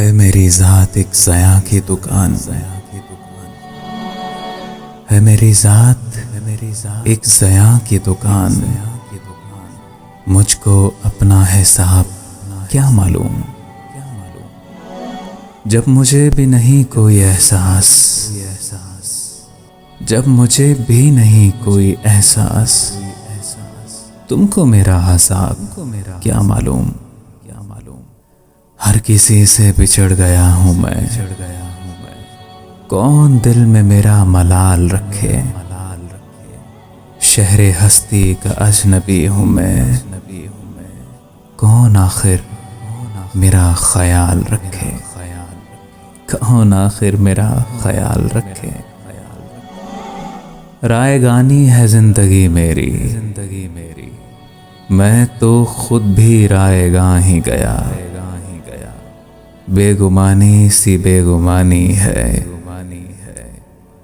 है मेरी ज़ात एक ज़या की दुकान, है मेरी ज़ात एक ज़या की दुकान। मुझको अपना हिसाब क्या मालूम, जब मुझे भी नहीं कोई एहसास, जब मुझे भी नहीं कोई एहसास, तुमको मेरा हिसाब क्या मालूम। हर किसी से बिछड़ गया हूँ मैं, कौन दिल में मेरा मलाल रखे। शहरे हस्ती का अजनबी हूँ मैं, कौन आखिर मेरा ख्याल रखे, कौन आखिर मेरा ख्याल रखे। रायगानी है जिंदगी मेरी, मैं तो खुद भी रायगां ही गया। बेगुमानी सी बेगुमानी है,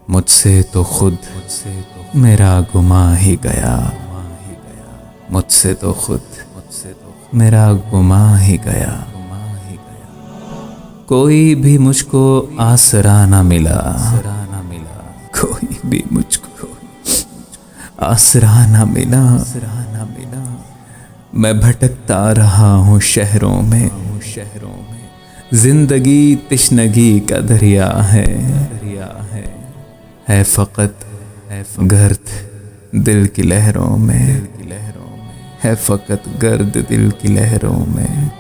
मुझसे तो खुद मेरा गुमा ही गया। मुझसे तो खुद मेरा गुमा ही गया। कोई भी मुझको आसरा ना मिला, कोई भी मुझको आसरा ना मिला। मैं भटकता रहा हूँ शहरों में, जिंदगी तिश्नगी का दरिया है फ़कत गर्द दिल की लहरों में, है फ़कत गर्द दिल की लहरों में।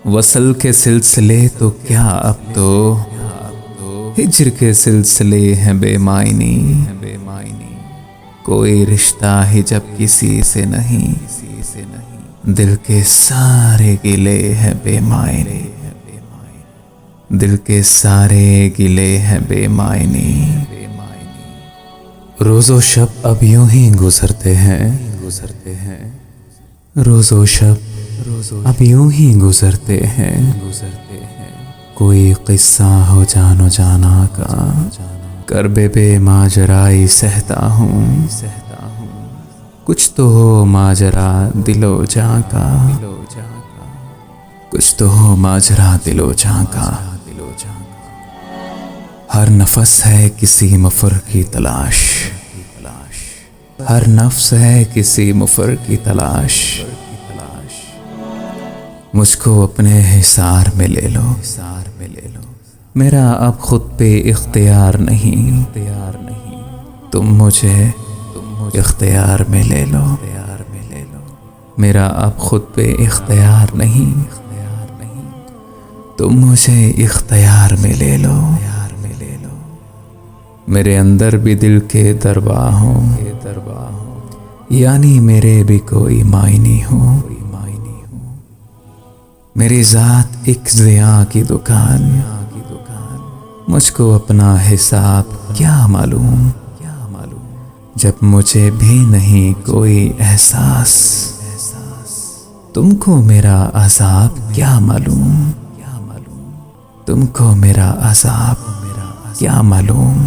वसल के सिलसिले तो क्या अब तो, हिज्र के सिलसिले हैं बेमायनी। कोई रिश्ता ही जब किसी से नहीं, दिल के सारे गिले हैं बेमायनी। दिल के सारे गिले हैं बेमायनी। रोज़ो शब अब यूं ही गुजरते हैं, रोज़ो शब अब यूं ही गुजरते हैं। कोई किस्सा हो जानो जाना का, करबे बे माजराई सहता हूँ। कुछ तो हो माजरा दिलो जां का, कुछ तो हो माजरा दिलो जां का। हर नफस है किसी मफर की तलाश, हर नफ्स है किसी मुफर की तलाश। मुझको अपने हिसार में ले लो, मेरा अब खुद पे इख्तियार नहीं। तुम मुझे इख्तियार में ले लो, मेरा अब खुद पे इख्तियार नहीं। तुम मुझे इख्तियार में ले लो। मेरे अंदर भी दिल के दरबार हो, यानी मेरे भी कोई मायनी हो। मेरी ज़ात एक ज़िया की दुकान, मुझको अपना हिसाब क्या मालूम, जब मुझे भी नहीं कोई एहसास। तुमको मेरा अज़ाब क्या मालूम, तुमको मेरा अज़ाब क्या मालूम।